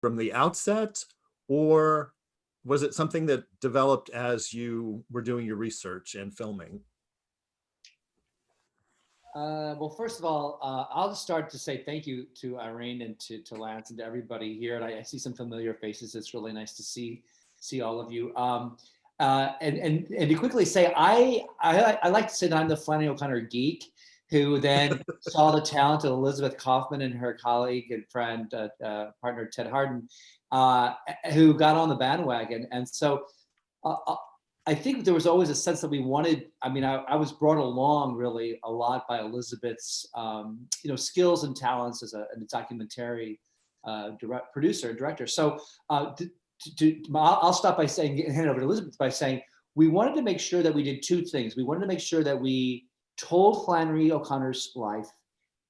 from the outset, or was it something that developed as you were doing your research and filming? Well, first of all, I'll just start to say thank you to Irene and to Lance and to everybody here. And I see some familiar faces. It's really nice to see all of you. And to quickly say, I like to say that I'm the Flannery O'Connor geek who then saw the talent of Elizabeth Coffman and her colleague and friend, partner Ted Hardin, who got on the bandwagon. And so I think there was always a sense that we wanted, I mean, I was brought along really a lot by Elizabeth's, skills and talents as a documentary producer and director. So I'll stop by saying, hand it over to Elizabeth by saying, we wanted to make sure that we did two things. We wanted to make sure that we told Flannery O'Connor's life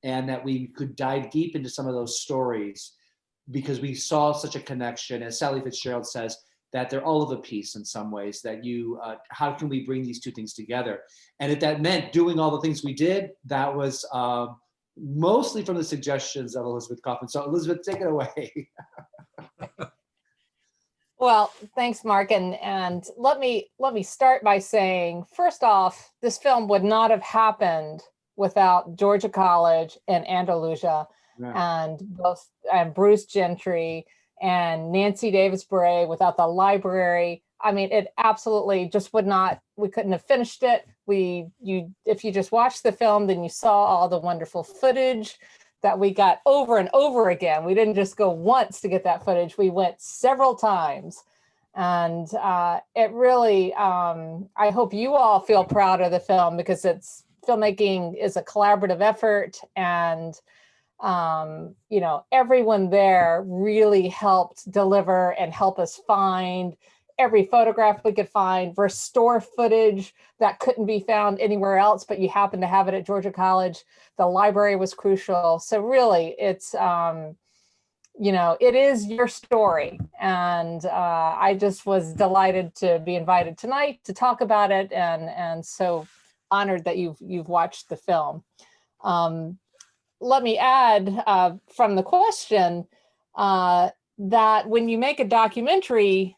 and that we could dive deep into some of those stories because we saw such a connection, as Sally Fitzgerald says, that they're all of a piece in some ways, that how can we bring these two things together? And if that meant doing all the things we did, that was mostly from the suggestions of Elizabeth Coffman. So Elizabeth, take it away. Well, thanks, Mark. And let me start by saying, first off, this film would not have happened without Georgia College and Andalusia and Bruce Gentry and Nancy Davis Bray, without the library. I mean, it absolutely just would not, we couldn't have finished it. If you just watched the film, then you saw all the wonderful footage that we got over and over again. We didn't just go once to get that footage. We went several times. And it really, I hope you all feel proud of the film because filmmaking is a collaborative effort, and everyone there really helped deliver and help us find every photograph we could find, restore footage that couldn't be found anywhere else, but you happen to have it at Georgia College. The library was crucial. So really, it's, it is your story. And I just was delighted to be invited tonight to talk about it, and so honored that you've watched the film. Let me add from the question that when you make a documentary,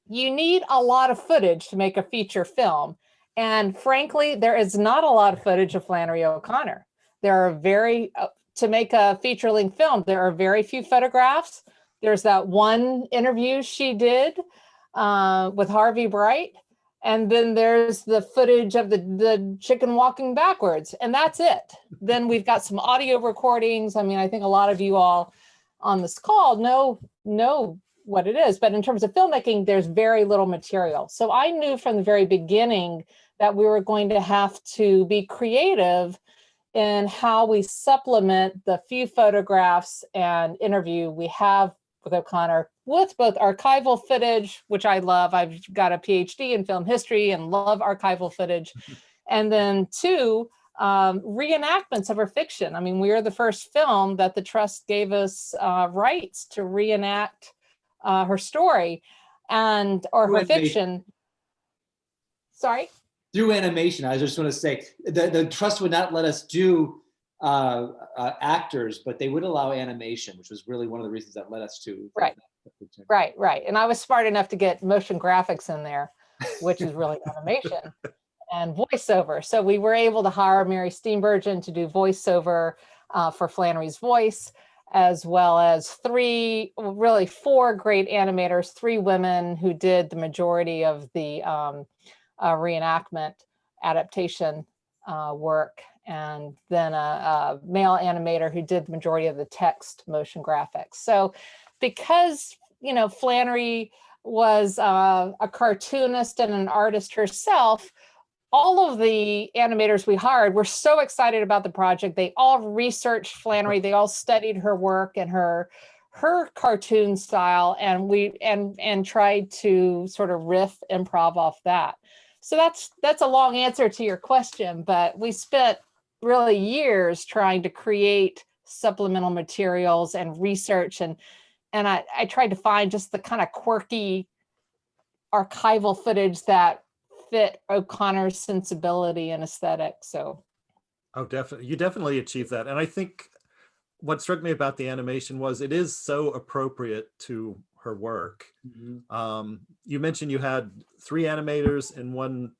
you need a lot of footage to make a feature film. And frankly, there is not a lot of footage of Flannery O'Connor. To make a feature-length film, there are very few photographs. There's that one interview she did with Harvey Bright. And then there's the footage of the chicken walking backwards, and that's it. Then we've got some audio recordings. I mean, I think a lot of you all on this call know what it is, but in terms of filmmaking, there's very little material. So I knew from the very beginning that we were going to have to be creative in how we supplement the few photographs and interview we have with O'Connor, with both archival footage, which I love. I've got a PhD in film history and love archival footage. And then two, reenactments of her fiction. I mean, we are the first film that the Trust gave us rights to reenact her story or her fiction. Sorry? Through animation. I just want to say, the Trust would not let us do actors, but they would allow animation, which was really one of the reasons that led us to. Right. And I was smart enough to get motion graphics in there, which is really animation, and voiceover. So we were able to hire Mary Steenburgen to do voiceover for Flannery's voice, as well as four great animators, 3 women who did the majority of the reenactment adaptation work, and then a male animator who did the majority of the text motion graphics. So because, Flannery was a cartoonist and an artist herself, all of the animators we hired were so excited about the project. They all researched Flannery. They all studied her work and her cartoon style, and tried to sort of riff, improv off that. So that's a long answer to your question, but we spent really years trying to create supplemental materials and research, and I tried to find just the kind of quirky archival footage that fit O'Connor's sensibility and aesthetic. So definitely, you definitely achieved that. And I think what struck me about the animation was it is so appropriate to her work. You mentioned you had 3 animators and 1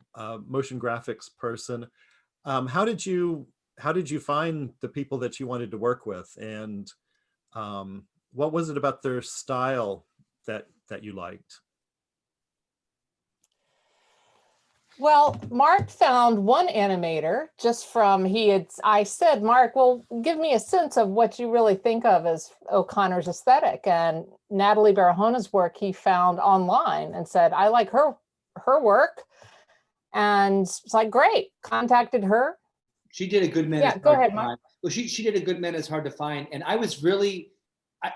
motion graphics person. How did you find the people that you wanted to work with, and what was it about their style that you liked? Well, Mark found one animator just from I said, Mark, well, give me a sense of what you really think of as O'Connor's aesthetic. And Natalie Barahona's work he found online and said, I like her work. And it's like, great, contacted her. She did a good man. Yeah, go ahead, Mark. Well, she did a good man is hard to find. And I was really,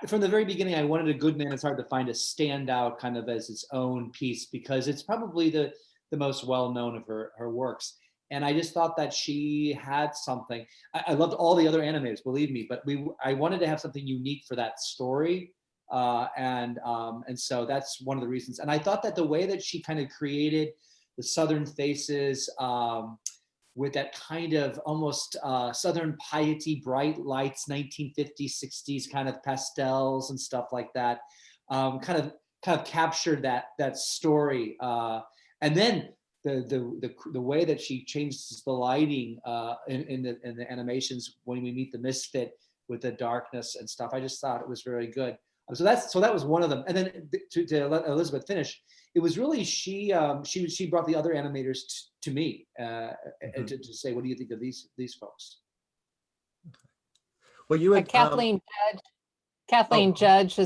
from the very beginning, I wanted a good man is hard to find to stand out kind of as its own piece, because it's probably the most well-known of her works. And I just thought that she had something. I loved all the other animators, believe me, but I wanted to have something unique for that story. And so that's one of the reasons. And I thought that the way that she kind of created the Southern faces, with that kind of almost Southern piety, bright lights, 1950s, 60s kind of pastels and stuff like that, kind of captured that story. And then the way that she changes the lighting in the animations when we meet the misfit with the darkness and stuff, I just thought it was very good. So that was one of them. And then to let Elizabeth finish, it was really she brought the other animators to me to say, what do you think of these folks? Well, you had Kathleen Judge. Kathleen Judge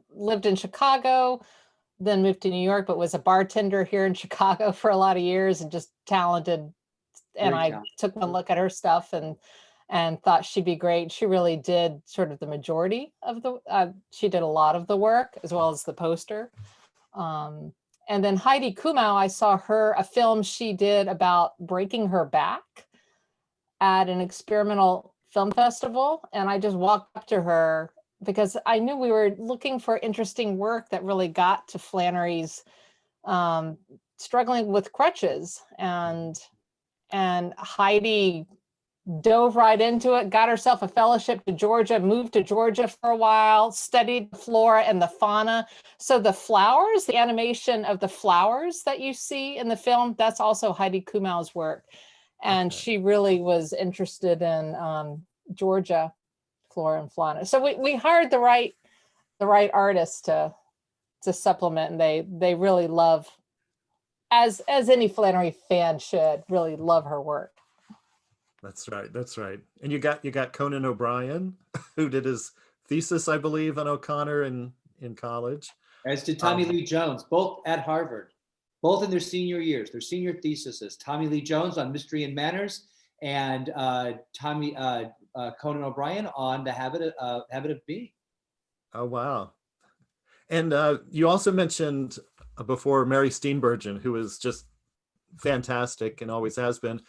lived in Chicago, then moved to New York, but was a bartender here in Chicago for a lot of years and just talented. And I took one look at her stuff and thought she'd be great. She really did sort of the majority of she did a lot of the work as well as the poster. And then Heidi Kumau, I saw a film she did about breaking her back at an experimental film festival. And I just walked up to her because I knew we were looking for interesting work that really got to Flannery's struggling with crutches. And Heidi dove right into it, got herself a fellowship to Georgia, moved to Georgia for a while, studied the flora and the fauna. So the flowers, the animation of the flowers that you see in the film, that's also Heidi Kumau's work. And she really was interested in Georgia flora and fauna. So we hired the right artists to supplement, and they really love, as any Flannery fan should, really love her work. That's right. And you got Conan O'Brien, who did his thesis, I believe, on O'Connor in college. As did Tommy Lee Jones, both at Harvard, both in their senior years, their senior theses. Tommy Lee Jones on Mystery and Manners, and Conan O'Brien on The Habit of Being. Oh, wow. And you also mentioned before Mary Steenburgen, who is just fantastic and always has been.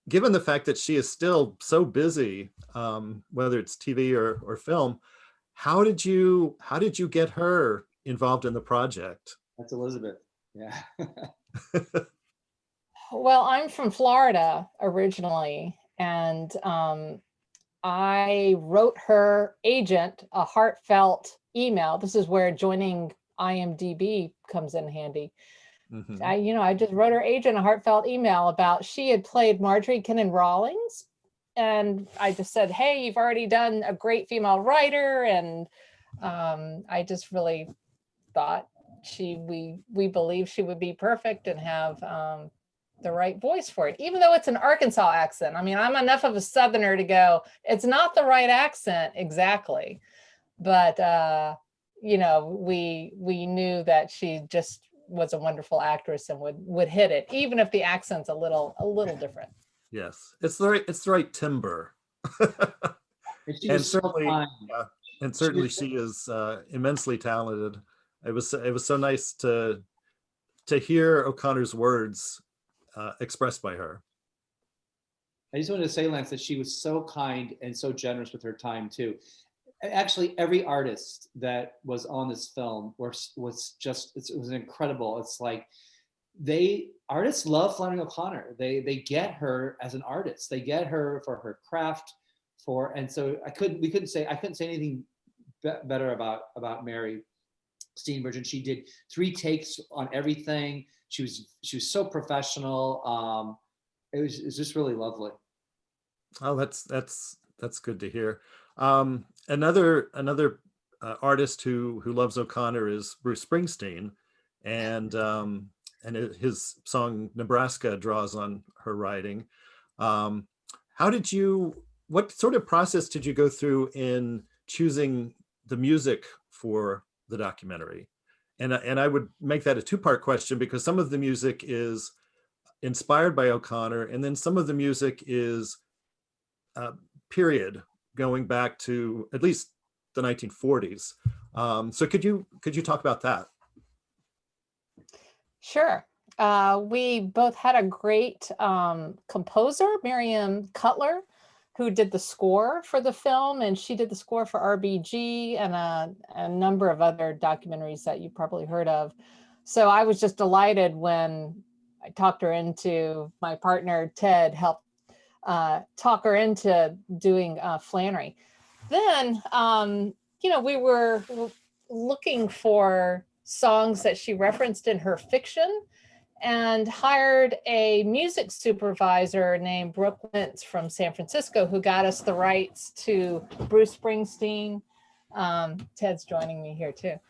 Given the fact that she is still so busy, whether it's TV or film, how did you get her involved in the project? That's Elizabeth. Yeah. Well, I'm from Florida originally, and I wrote her agent a heartfelt email. This is where joining IMDb comes in handy. Mm-hmm. I just wrote her agent a heartfelt email about she had played Marjorie Kinnan Rawlings. And I just said, hey, you've already done a great female writer. And I just really thought we believe she would be perfect and have the right voice for it, even though it's an Arkansas accent. I mean, I'm enough of a Southerner to go, it's not the right accent exactly. But, we knew that she just was a wonderful actress and would hit it, even if the accent's a little different. Yes, it's the right timbre. and certainly she is immensely talented. It was so nice to hear O'Connor's words expressed by her. I just wanted to say, Lance, that she was so kind and so generous with her time too. Actually, every artist that was on this film was incredible. It's like artists love Flannery O'Connor. They get her as an artist. They get her for her craft, and so I couldn't say anything better about Mary Steenburgen. She did 3 takes on everything. She was so professional. It was just really lovely. Oh, that's good to hear. Another artist who loves O'Connor is Bruce Springsteen, and his song Nebraska draws on her writing. What sort of process did you go through in choosing the music for the documentary? And I would make that a 2-part question, because some of the music is inspired by O'Connor, and then some of the music is period, going back to at least the 1940s. So could you talk about that? Sure. We both had a great composer, Miriam Cutler, who did the score for the film, and she did the score for RBG and a number of other documentaries that you probably heard of. So I was just delighted when I talked her into, my partner Ted helped talk her into doing Flannery. Then, we were looking for songs that she referenced in her fiction, and hired a music supervisor named Brooke Wentz from San Francisco, who got us the rights to Bruce Springsteen. Ted's joining me here too.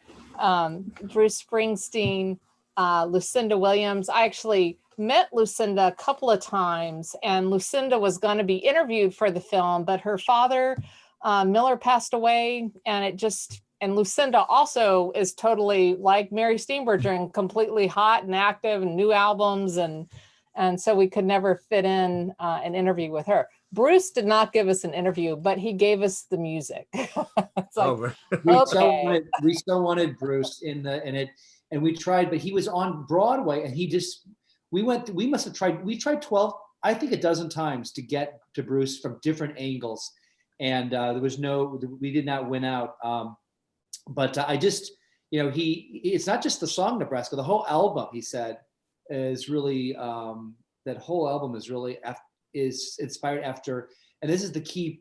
Bruce Springsteen, Lucinda Williams. I actually met Lucinda a couple of times, and Lucinda was going to be interviewed for the film, but her father, Miller, passed away, and Lucinda also is totally like Mary Steenburgen, completely hot and active and new albums. And so we could never fit in an interview with her. Bruce did not give us an interview, but he gave us the music. It's like, we so wanted Bruce in it. And we tried, but he was on Broadway, and we tried 12, I think a dozen times to get to Bruce from different angles. And we did not win out. But it's not just the song Nebraska, the whole album, he said, is really, that whole album is inspired after, and this is the key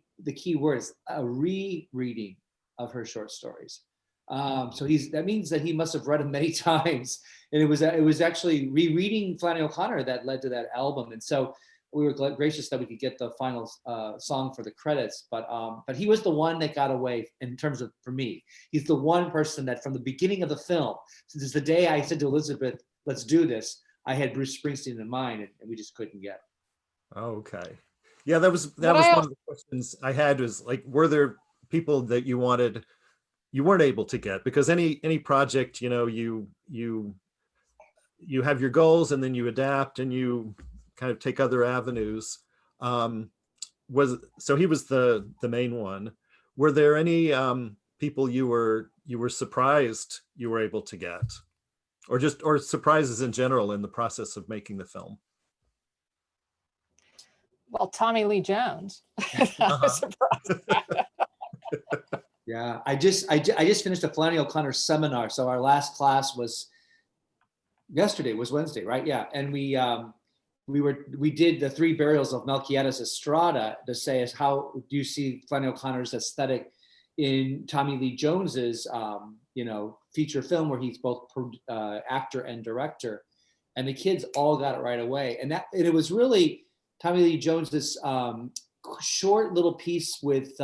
words, a rereading of her short stories. So that means that he must have read them many times. And it was actually rereading Flannery O'Connor that led to that album. And so we were gracious that we could get the final song for the credits, but he was the one that got away in terms of, for me, he's the one person that from the beginning of the film, since the day I said to Elizabeth, let's do this, I had Bruce Springsteen in mind, and we just couldn't get. Okay. Yeah, that was one of the questions I had, was like, were there people that you weren't able to get? Because any project, you have your goals, and then you adapt, and you kind of take other avenues. So he was the main one. Were there any people you were surprised you were able to get, or surprises in general in the process of making the film? Well, Tommy Lee Jones. I was surprised. Yeah, I just finished a Flannery O'Connor seminar. So our last class was yesterday, was Wednesday, right? Yeah, and we did the 3 burials of Melquiades Estrada to say, how do you see Flannery O'Connor's aesthetic in Tommy Lee Jones's feature film, where he's both actor and director, and the kids all got it right away. And it was really Tommy Lee Jones's short little piece with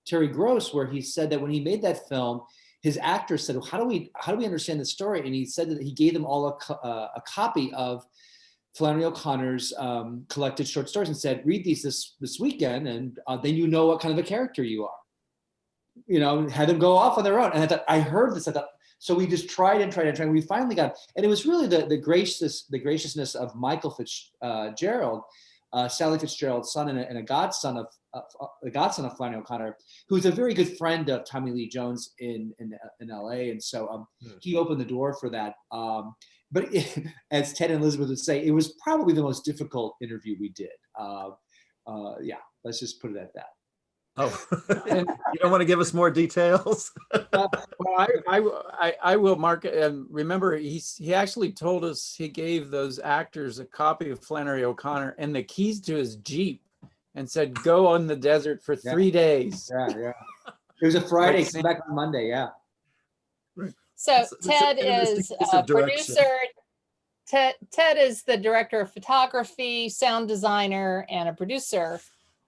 Terry Gross, where he said that when he made that film, his actors said, well, how do we understand the story? And he said that he gave them all a copy of Flannery O'Connor's collected short stories and said, read these this weekend, and then you know what kind of a character you are. Had them go off on their own. And I thought, I heard this. I thought, so we just tried and tried and tried. We finally got, and it was really the graciousness of Michael Fitzgerald, Sally Fitzgerald's son, and a godson of Flannery O'Connor, who's a very good friend of Tommy Lee Jones in LA. And so he opened the door for that. But as Ted and Elizabeth would say, it was probably the most difficult interview we did. Yeah, let's just put it at that. Oh, you don't want to give us more details? Well, I will, Mark. And remember, he actually told us he gave those actors a copy of Flannery O'Connor and the keys to his Jeep and said, go on the desert for 3 days. Yeah. It was a Friday, Like, come back on Monday, yeah. So It's Ted an interesting is piece a of direction. producer. Ted is the director of photography, sound designer, and a producer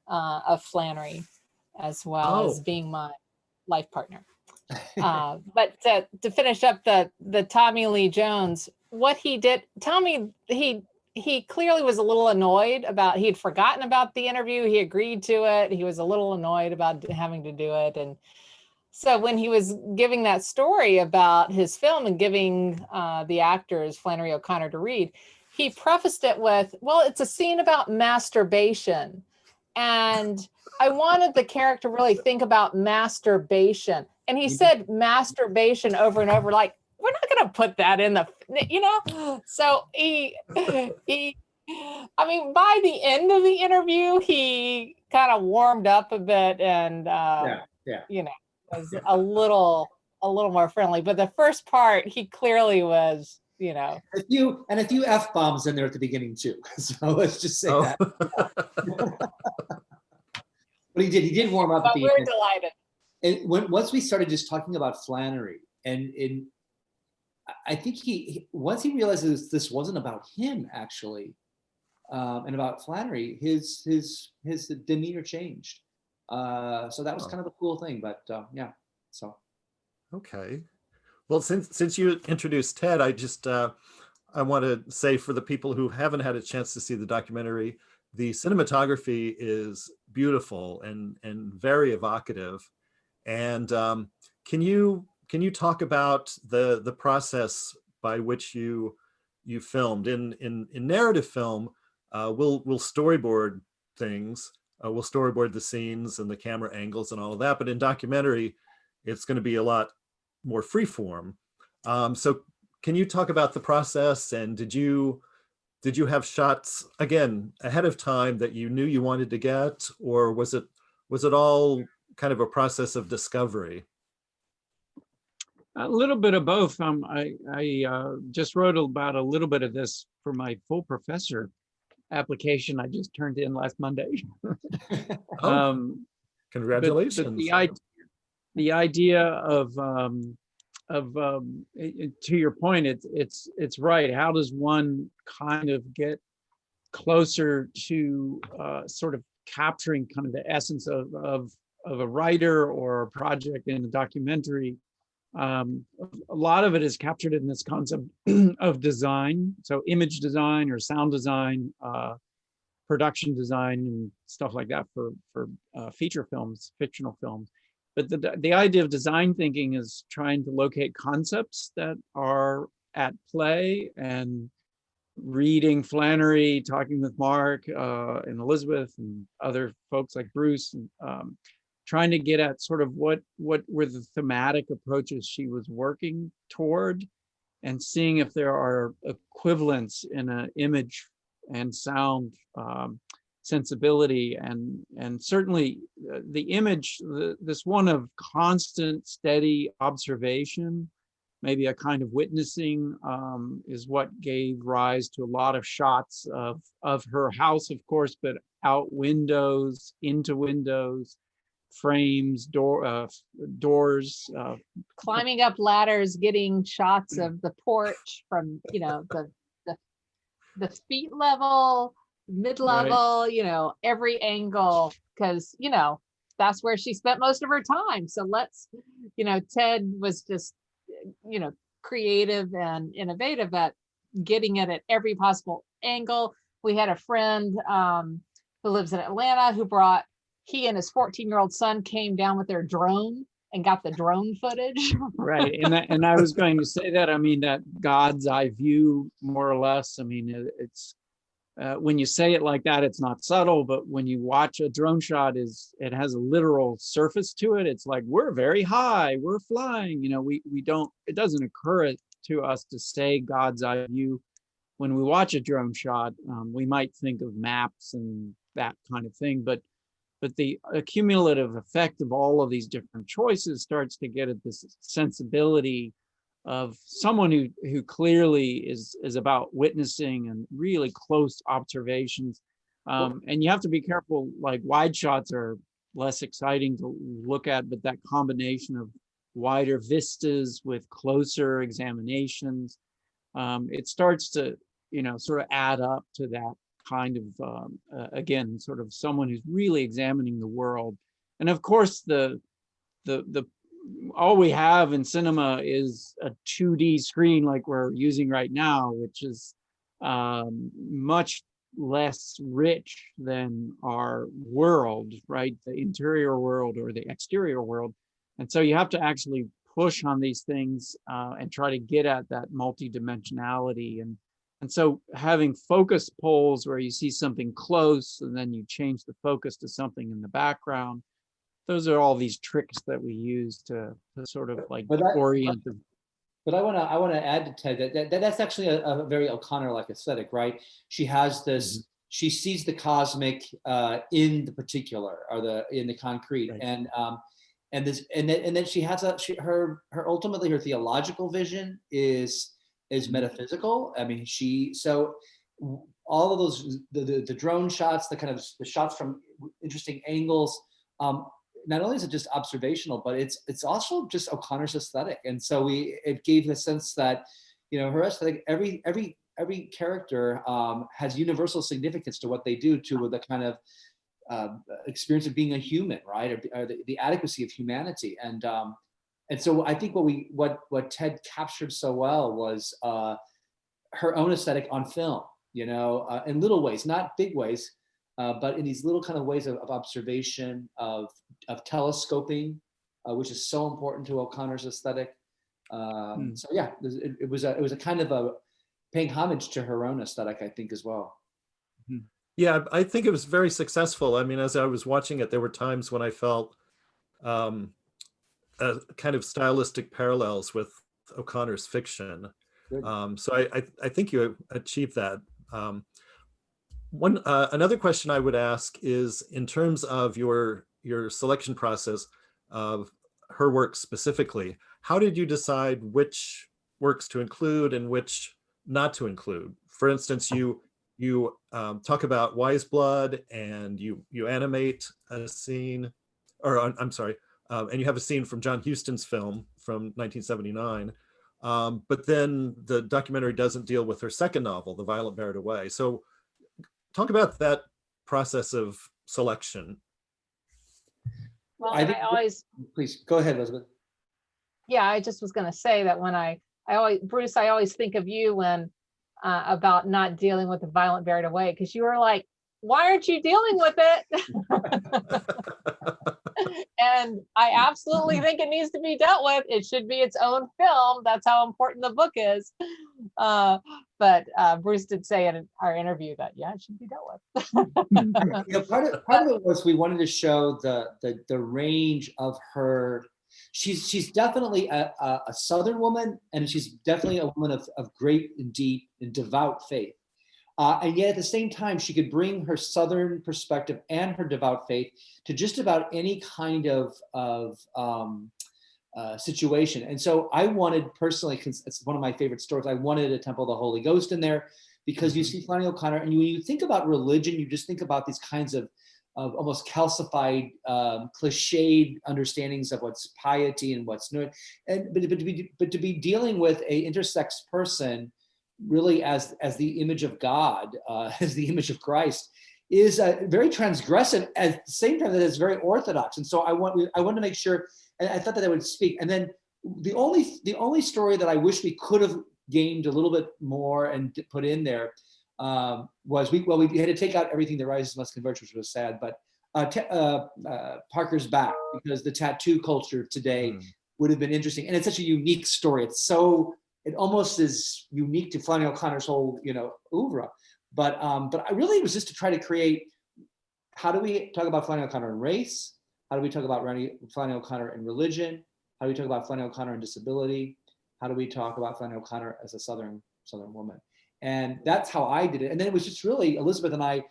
of Flannery, as well as being my life partner. But to finish up the Tommy Lee Jones, what he did, Tommy, he clearly was a little annoyed about, he had forgotten about the interview. He agreed to it. He was a little annoyed about having to do it. And so when he was giving that story about his film and giving the actors Flannery O'Connor to read, he prefaced it with, well, it's a scene about masturbation. And I wanted the character to really think about masturbation. And he said masturbation over and over, like, we're not going to put that in the, so he, I mean, by the end of the interview, he kind of warmed up a bit and, was a little more friendly. But the first part, he clearly was, a few F-bombs in there at the beginning too. So let's just say that. But he did warm up at the end. We're delighted. And once we started just talking about Flannery, and I think once he realized this wasn't about him actually, and about Flannery, his demeanor changed. So that was kind of the cool thing. But yeah, so. Okay. Well, since you introduced Ted, I just I want to say, for the people who haven't had a chance to see the documentary, the cinematography is beautiful and very evocative. And can you talk about the process by which you filmed? In narrative film, we'll storyboard things, we'll storyboard the scenes and the camera angles and all of that. But in documentary, it's going to be a lot more freeform. So can you talk about the process? And did you have shots again ahead of time that you knew you wanted to get, or was it all kind of a process of discovery? A little bit of both. I just wrote about a little bit of this for my full professor application I just turned in last Monday. Congratulations. But the idea of to your point, it's right. How does one kind of get closer to sort of capturing kind of the essence of a writer or a project in a documentary? A lot of it is captured in this concept of design, so image design or sound design, production design, and stuff like that for feature films, fictional films. But the idea of design thinking is trying to locate concepts that are at play, and reading Flannery, talking with Mark and Elizabeth and other folks like Bruce, and trying to get at sort of what were the thematic approaches she was working toward, and seeing if there are equivalents in an image and sound sensibility, and certainly the image, this one of constant, steady observation, maybe a kind of witnessing, is what gave rise to a lot of shots of her house, of course, but out windows, into windows, frames, doors, climbing up ladders, getting shots of the porch from the feet level, mid-level, right. Every angle, because that's where she spent most of her time. So let's, Ted was just creative and innovative at getting it at every possible angle. We had a friend who lives in Atlanta who brought, he and his 14-year-old son came down with their drone and got the drone footage. Right. And I was going to say that, I mean, that God's eye view, more or less, I mean, it's when you say it like that, it's not subtle, but when you watch a drone shot, it has a literal surface to it. It's like, we're very high, we're flying, we don't, it doesn't occur to us to say God's eye view. When we watch a drone shot, we might think of maps and that kind of thing, but the accumulative effect of all of these different choices starts to get at this sensibility of someone who clearly is about witnessing and really close observations, And you have to be careful, like wide shots are less exciting to look at, but that combination of wider vistas with closer examinations, it starts to, sort of add up to that kind of, again, sort of someone who's really examining the world. And of course, the all we have in cinema is a 2D screen like we're using right now, which is much less rich than our world, right? The interior world or the exterior world. And so you have to actually push on these things and try to get at that multidimensionality. And so having focus polls where you see something close and then you change the focus to something in the background, those are all these tricks that we use to sort of like orient the. But I want to add to Ted that's actually a very O'Connor-like aesthetic, right? She has this. She sees the cosmic in the particular, or in the concrete, right. and then she has her ultimately her theological vision is metaphysical. I mean, so all of those the drone shots, the kind of the shots from interesting angles. Not only is it just observational, but it's also just O'Connor's aesthetic. And so it gave the sense that, her aesthetic, every character has universal significance to what they do, to the kind of experience of being a human, right? Or the adequacy of humanity. And so I think what Ted captured so well was her own aesthetic on film, in little ways, not big ways, but in these little kind of ways of observation, of telescoping, which is so important to O'Connor's aesthetic. So yeah, it was a kind of a paying homage to her own aesthetic, I think, as well. Yeah, I think it was very successful. I mean, as I was watching it, there were times when I felt kind of stylistic parallels with O'Connor's fiction. So I think you achieved that. Another question I would ask is, in terms of your selection process of her work specifically, how did you decide which works to include and which not to include? For instance, you talk about Wise Blood, and you animate a scene, or I'm sorry, and you have a scene from John Huston's film from 1979. But then the documentary doesn't deal with her second novel, The Violet Buried Away. So talk about that process of selection. Well, I always, please go ahead, Elizabeth. Yeah, I just was going to say that when I always think of you when about not dealing with The Violent Buried Away, because you were like, why aren't you dealing with it? And I absolutely think it needs to be dealt with. It should be its own film. That's how important the book is. But Bruce did say in our interview that, yeah, it should be dealt with. Part of it was we wanted to show the range of her. She's definitely a Southern woman, and she's definitely a woman of great and deep and devout faith. And yet at the same time, she could bring her Southern perspective and her devout faith to just about any kind of situation. And so I wanted personally, because it's one of my favorite stories, I wanted a Temple of the Holy Ghost in there, because you see Flannery O'Connor, and when you think about religion, you just think about these kinds of almost calcified, cliched understandings of what's piety and what's not. But to be dealing with a intersex person, really as the image of God, as the image of Christ, is very transgressive at the same time that it's very orthodox. And so I want to make sure, and I thought that I would speak. And then the only story that I wish we could have gained a little bit more and put in there was we had to take out everything that rises must converge, which was sad, but Parker's back, because the tattoo culture today would have been interesting. And it's such a unique story. It almost is unique to Flannery O'Connor's whole, oeuvre. But I really was just to try to create, how do we talk about Flannery O'Connor in race? How do we talk about Flannery O'Connor in religion? How do we talk about Flannery O'Connor in disability? How do we talk about Flannery O'Connor as a Southern woman? And that's how I did it. And then it was just really Elizabeth and I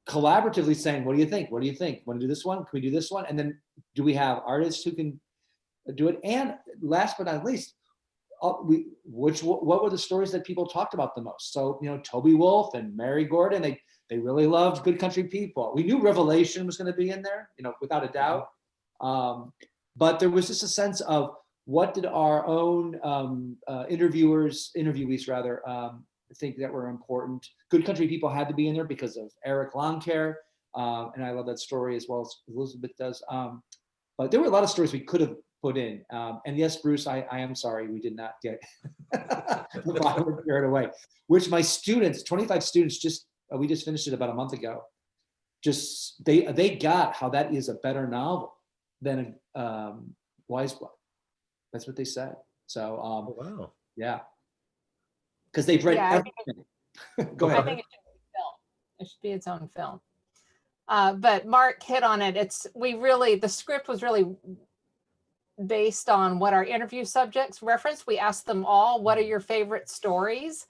collaboratively saying, what do you think? What do you think? Want to do this one? Can we do this one? And then do we have artists who can do it? And last but not least, what were the stories that people talked about the most? So, you know, Toby Wolf and Mary Gordon, they really loved Good Country People. We knew Revelation was going to be in there, you know, without a doubt. But there was just a sense of what did our own interviewees rather, think that were important. Good Country People had to be in there because of Eric Longcare. And I love that story as well as Elizabeth does. But there were a lot of stories we could have put in. And yes, Bruce, I am sorry we did not get the violent carried away, which my students, 25 students, we just finished it about a month ago. Just, they got how that is a better novel than Wise Blood. That's what they said. So, Oh, wow. yeah. Because they've read everything. Go ahead. I think it should be film. It should be its own film. But Mark hit on it. The script was really based on what our interview subjects referenced. We asked them all, what are your favorite stories?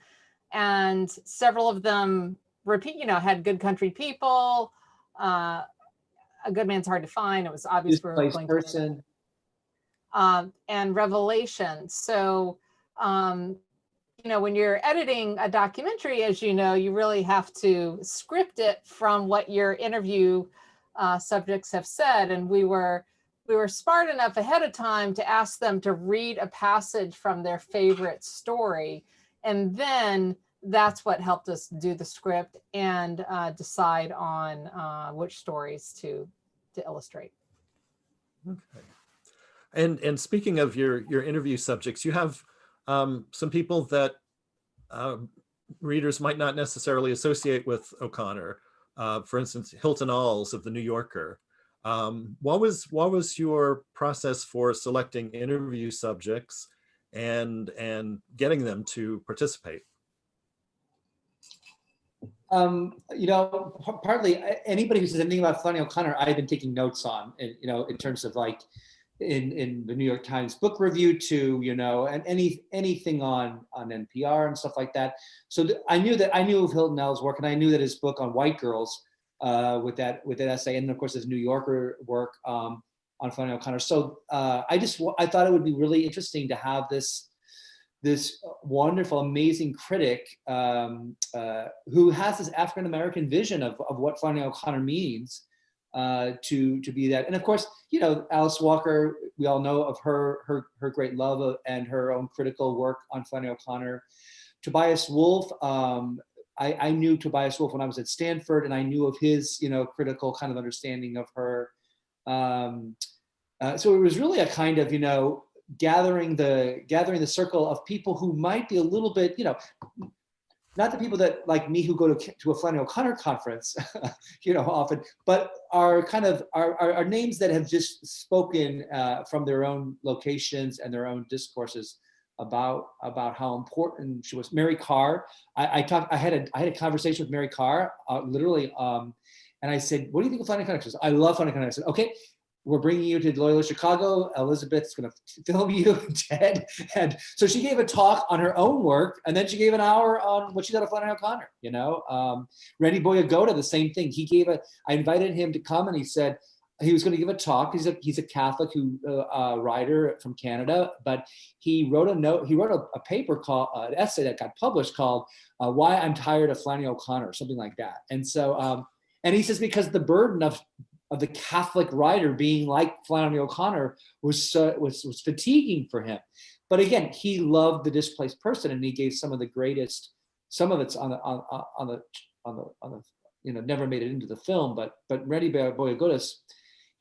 And several of them had Good Country People. A Good Man's Hard to Find. It was obvious we were going person. And Revelation. So, when you're editing a documentary, as you know, you really have to script it from what your interview subjects have said. And we were smart enough ahead of time to ask them to read a passage from their favorite story. And then that's what helped us do the script and decide on which stories to illustrate. Okay. And speaking of your interview subjects, you have some people that readers might not necessarily associate with O'Connor. For instance, Hilton Alls of The New Yorker. What was your process for selecting interview subjects and getting them to participate? Partly anybody who says anything about Flannery O'Connor, I've been taking notes on, and in terms of like in the New York Times book review to, and anything on NPR and stuff like that. So I knew of Hilton Alls' work, and I knew that his book on white girls with that essay, and of course his New Yorker work on Flannery O'Connor. So I thought it would be really interesting to have this wonderful, amazing critic who has this African-American vision of what Flannery O'Connor means to be that. And of course, Alice Walker, we all know of her great love and her own critical work on Flannery O'Connor. Tobias Wolff, I knew Tobias Wolff when I was at Stanford, and I knew of his, critical kind of understanding of her. So it was really a kind of, gathering the circle of people who might be a little bit, not the people that like me who go to a Flannery O'Connor conference, often, but are kind of are names that have just spoken from their own locations and their own discourses about how important she was. Mary Carr, I had a conversation with Mary Carr, literally, and I said, "What do you think of Flannery O'Connor?" She said, "I love Flannery O'Connor." I said, "Okay, we're bringing you to Loyola Chicago. Elizabeth's going to film you, Ted." And so she gave a talk on her own work, and then she gave an hour on what she thought of Flannery O'Connor. Randy Boyagoda, the same thing. I invited him to come, and he said he was going to give a talk. He's a Catholic writer from Canada, but he wrote a note. He wrote a paper called an essay that got published called "Why I'm Tired of Flannery O'Connor," something like that. And so, and he says because the burden of the Catholic writer being like Flannery O'Connor was fatiguing for him. But again, he loved the displaced person, and he gave some of the greatest. Some of it's on the never made it into the film, but Randy Boyagodas,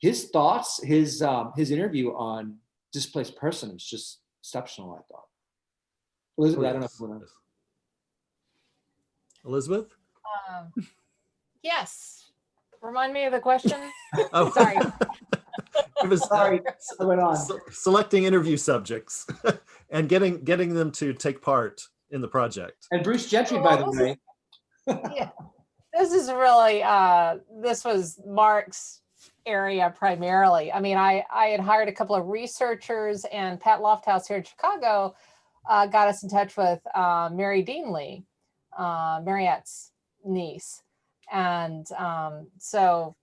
his thoughts, his interview on displaced person is just exceptional, I thought. Elizabeth, I don't know if you want to. Elizabeth? Yes. Remind me of the question. Oh. Sorry. It was Sorry, I went on. Selecting interview subjects and getting them to take part in the project. And Bruce Gentry, by the way. Yeah, this is really this was Mark's area primarily. I mean, I had hired a couple of researchers, and Pat Lofthouse here in Chicago got us in touch with Mary Deanley, Mariette's niece. And so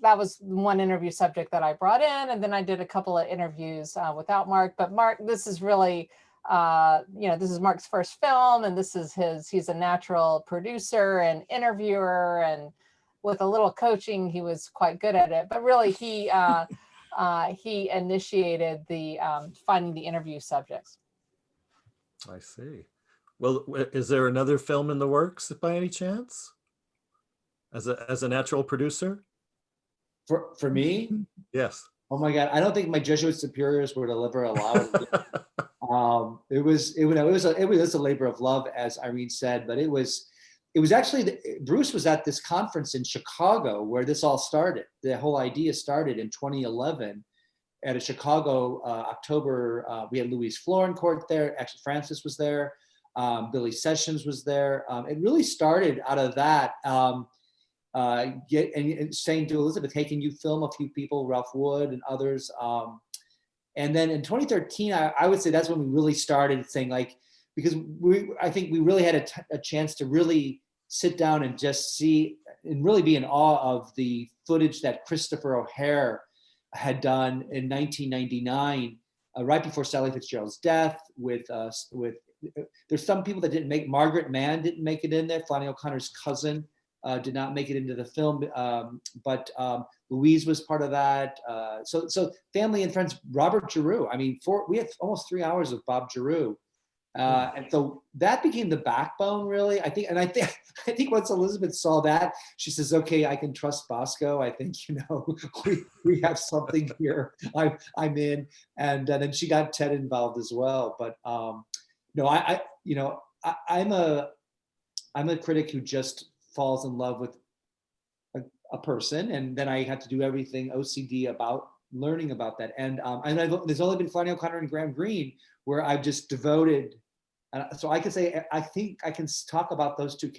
that was one interview subject that I brought in. And then I did a couple of interviews without Mark. But Mark, this is really this is Mark's first film, and he's a natural producer and interviewer, and with a little coaching, he was quite good at it. But really, he initiated the finding the interview subjects. I see. Well, is there another film in the works by any chance? As a natural producer? For me? Yes. Oh my God, I don't think my Jesuit superiors would have ever allowed it. It was a labor of love, as Irene said, but it was actually, Bruce was at this conference in Chicago where this all started. The whole idea started in 2011 at a Chicago October. We had Louise Florencourt there. Actually, Francis was there. Billy Sessions was there. It really started out of that. Saying to Elizabeth, hey, can you film a few people, Ralph Wood and others? And then in 2013, I would say that's when we really started saying, like, because I think we really had a chance to really sit down and just see and really be in awe of the footage that Christopher O'Hare had done in 1999, right before Sally Fitzgerald's death. There's some people that didn't make. Margaret Mann didn't make it in there. Flannery O'Connor's cousin did not make it into the film, but Louise was part of that. So family and friends. Robert Giroux. I mean, we had almost 3 hours of Bob Giroux. And so that became the backbone, really. I think once Elizabeth saw that, she says, "Okay, I can trust Bosco. I think we have something here. I'm in." And then she got Ted involved as well. But no, I'm a critic who just falls in love with a person, and then I have to do everything OCD about learning about that. And there's only been Flannery O'Connor and Graham Greene where I've just devoted. So I can say, I think I can talk about those two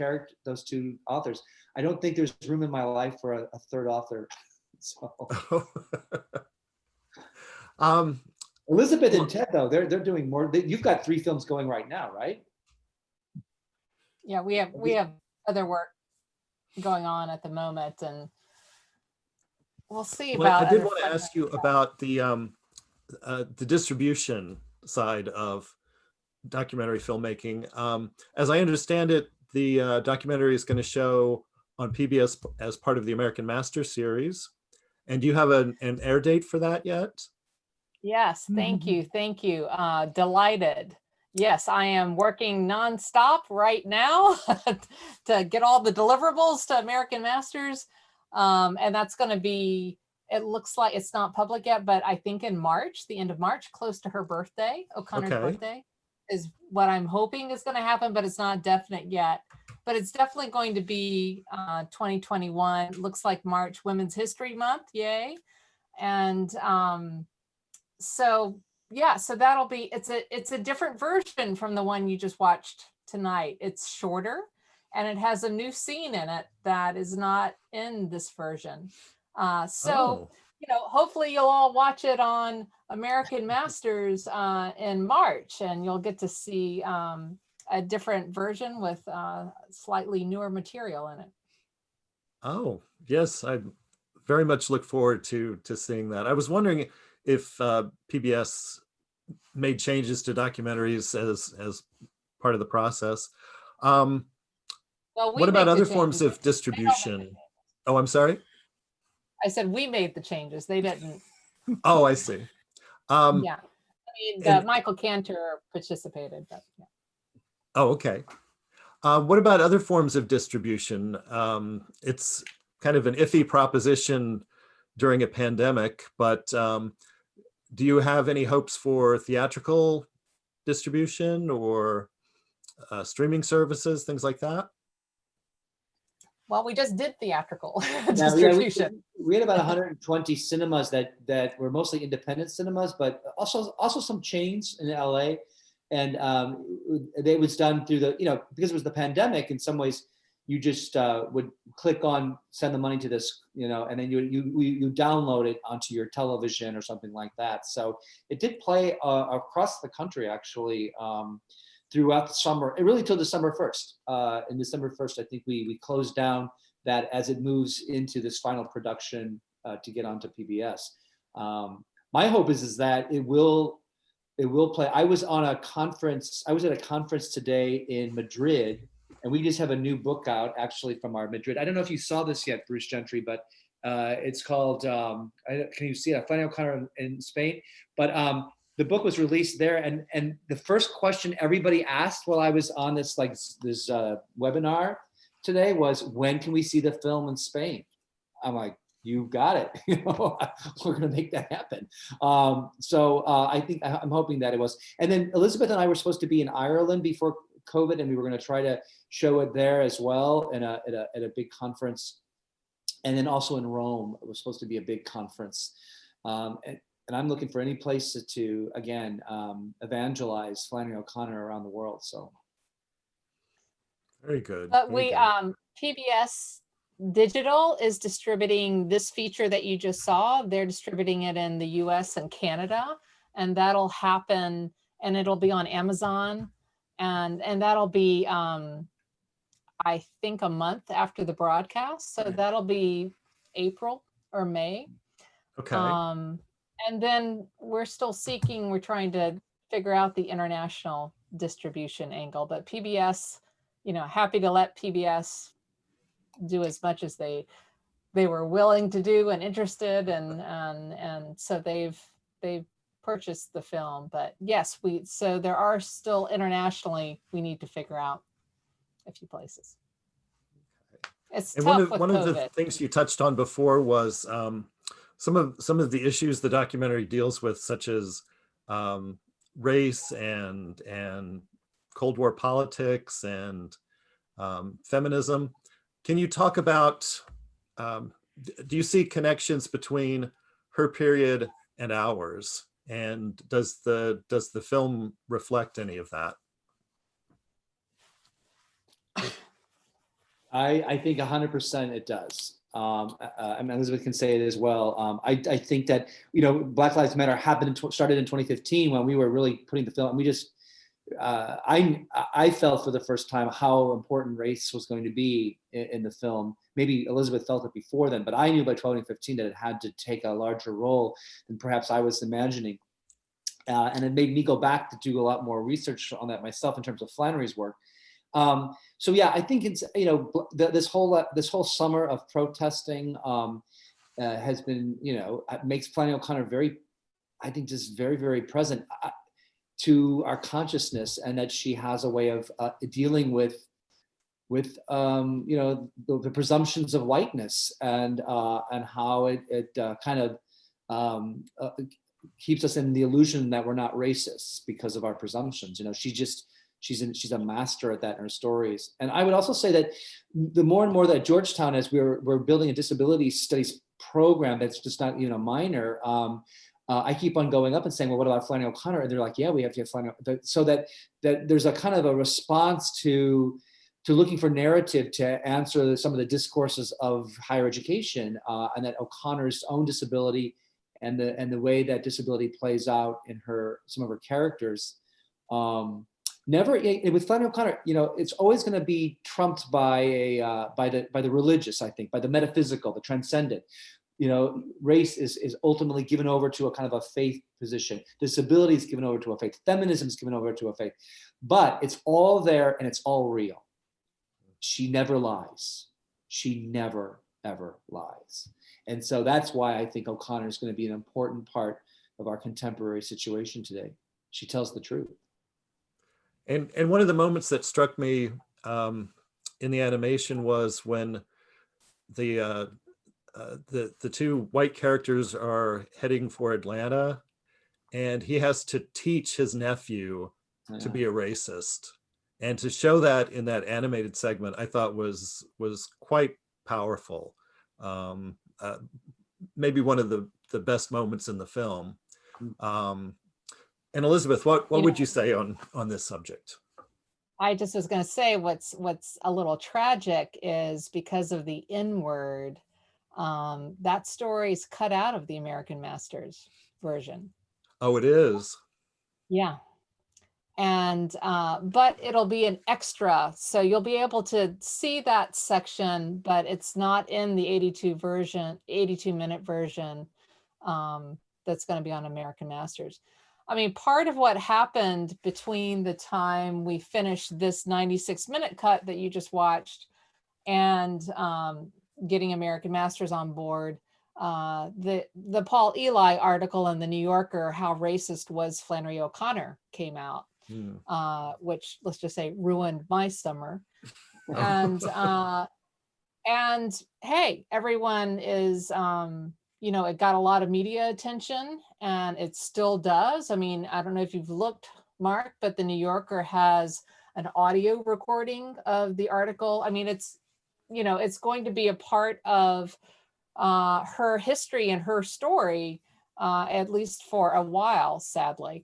authors. I don't think there's room in my life for a third author. So Elizabeth and Ted, though, they're doing more. You've got 3 films going right now, right? Yeah, we have other work going on at the moment, and we'll see about. I did want to ask you about the distribution side of documentary filmmaking. As I understand it, the documentary is going to show on PBS as part of the American Master series. And do you have an air date for that yet? Yes, thank you. Delighted. Yes, I am working nonstop right now to get all the deliverables to American Masters. And that's going to be, it looks like it's not public yet, but I think in March, the end of March, close to her birthday, O'Connor's birthday, is what I'm hoping is going to happen, but it's not definite yet. But it's definitely going to be 2021. Looks like March, Women's History Month, yay. And so that'll be, it's a different version from the one you just watched tonight. It's shorter, and it has a new scene in it that is not in this version. Hopefully you'll all watch it on American Masters in March, and you'll get to see a different version with slightly newer material in it. Oh, yes, I very much look forward to seeing that. I was wondering if PBS made changes to documentaries as part of the process. What about other forms of distribution? Oh, I'm sorry? I said we made the changes. They didn't. Oh, I see. Yeah. I mean, Michael Cantor participated. But, yeah. Oh, okay. What about other forms of distribution? It's kind of an iffy proposition during a pandemic, but do you have any hopes for theatrical distribution or streaming services, things like that? Well, we just did theatrical distribution. We had about 120 cinemas that were mostly independent cinemas, but also some chains in LA. And it was done through because it was the pandemic. In some ways, you just would click on send the money to this, and then you download it onto your television or something like that. So it did play across the country actually. Throughout the summer, really till December 1st. In December 1st, I think we closed down that as it moves into this final production to get onto PBS. My hope is that it will It will play. I was on a conference. I was at a conference today in Madrid, and we just have a new book out actually from our Madrid. I don't know if you saw this yet, Bruce Gentry, but it's called. Can you see it? Flannery O'Connor in Spain. But the book was released there, and the first question everybody asked while I was on this webinar today was, when can we see the film in Spain? I'm like, you got it. We're going to make that happen. So I think I'm hoping that it was. And then Elizabeth and I were supposed to be in Ireland before COVID, and we were going to try to show it there as well at a big conference. And then also in Rome, it was supposed to be a big conference. And I'm looking for any place to again evangelize Flannery O'Connor around the world. So very good. But very we good. PBS Digital is distributing this feature that you just saw. They're distributing it in the US and Canada, and that'll happen, and it'll be on Amazon, and that'll be I think a month after the broadcast. So that'll be April or May. Okay. And then we're trying to figure out the international distribution angle, but PBS, happy to let PBS do as much as they were willing to do and interested, and so they've purchased the film. But yes, so there are still internationally, we need to figure out a few places. It's and tough one of the COVID. things you touched on before was some of the issues the documentary deals with, such as race and Cold War politics and feminism. Can you talk about, do you see connections between her period and ours? And does the film reflect any of that? I think 100% it does. I mean, Elizabeth can say it as well. I think that, Black Lives Matter started in 2015 when we were really putting the film, and we just, I felt for the first time how important race was going to be in the film. Maybe Elizabeth felt it before then, but I knew by 2015 that it had to take a larger role than perhaps I was imagining. And it made me go back to do a lot more research on that myself in terms of Flannery's work. So yeah, I think it's, this whole summer of protesting has been, makes Flannery O'Connor very, I think, just very, very present to our consciousness, and that she has a way of dealing with the presumptions of whiteness, and how it kind of keeps us in the illusion that we're not racist because of our presumptions. She's a master at that in her stories. And I would also say that the more and more that Georgetown, as we're building a disability studies program that's just not minor, I keep on going up and saying, well, what about Flannery O'Connor? And they're like, yeah, we have to have Flannery. So that there's a kind of a response to looking for narrative to answer some of the discourses of higher education, and that O'Connor's own disability and the way that disability plays out in some of her characters. Never with Flannery O'Connor, it's always going to be trumped by the religious, I think, by the metaphysical, the transcendent. Race is ultimately given over to a kind of a faith position. Disability is given over to a faith. Feminism is given over to a faith. But it's all there and it's all real. She never lies. She never, ever lies. And so that's why I think O'Connor is going to be an important part of our contemporary situation today. She tells the truth. And one of the moments that struck me in the animation was when the two white characters are heading for Atlanta, and he has to teach his nephew to be a racist. And to show that in that animated segment, I thought was quite powerful. Maybe one of the best moments in the film. And Elizabeth, what would you say on this subject? I just was going to say what's a little tragic is because of the N-word, that story's cut out of the American Masters version. Oh, it is? Yeah. And but it'll be an extra, so you'll be able to see that section, but it's not in the 82-minute version that's going to be on American Masters. I mean, part of what happened between the time we finished this 96-minute cut that you just watched and getting American Masters on board, the Paul Ely article in the New Yorker, How Racist Was Flannery O'Connor, came out, which, let's just say, ruined my summer. And hey, everyone is, you know, it got a lot of media attention, and it still does. I mean, I don't know if you've looked, Mark, but the New Yorker has an audio recording of the article. I mean, it's, you know, it's going to be a part of her history and her story, at least for a while, sadly.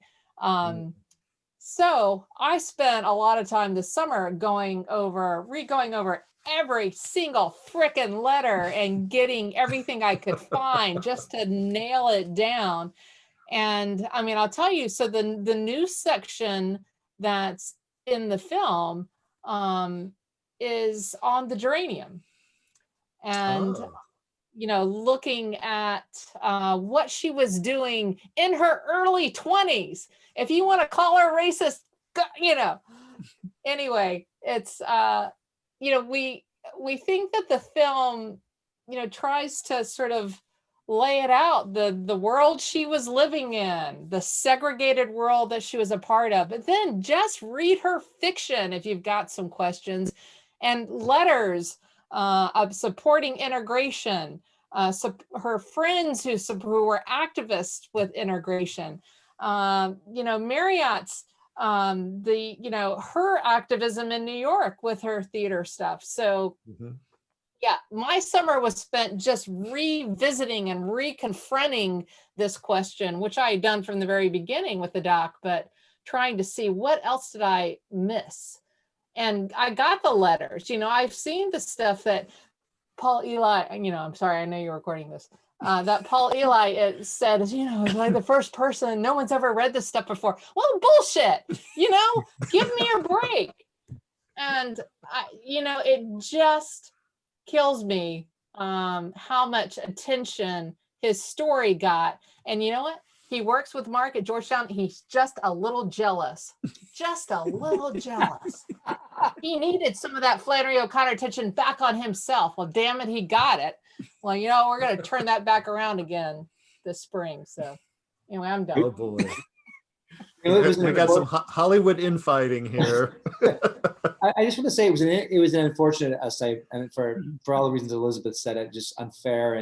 So I spent a lot of time this summer going over every single frickin' letter and getting everything I could find just to nail it down. And I mean, I'll tell you, so the news section that's in the film is on the geranium. And you know, looking at what she was doing in her early 20s. If you want to call her racist, you know. Anyway, it's, you know, we think that the film, you know, tries to sort of lay it out, the world she was living in, the segregated world that she was a part of. But then just read her fiction if you've got some questions, and letters of supporting integration, her friends who were activists with integration, you know, Marriott's, you know, her activism in New York with her theater stuff. So yeah, my summer was spent just revisiting and reconfronting this question, which I had done from the very beginning with the doc, but trying to see what else did I miss. And I got the letters, you know, I've seen the stuff that Paul Ely, you know, I'm sorry, I know you're recording this, that Paul Ely said, you know, like the first person, no one's ever read this stuff before. Well, bullshit, you know, give me a break. And, you know, it just kills me how much attention his story got. And you know what? He works with Mark at Georgetown. He's just a little jealous, just a little jealous. He needed some of that Flannery O'Connor attention back on himself. Well, damn it, he got it. Well, you know, we're going to turn that back around again this spring. So anyway, I'm done. Oh boy. We got some Hollywood infighting here. I just want to say it was an unfortunate essay, and for all the reasons Elizabeth said, it just unfair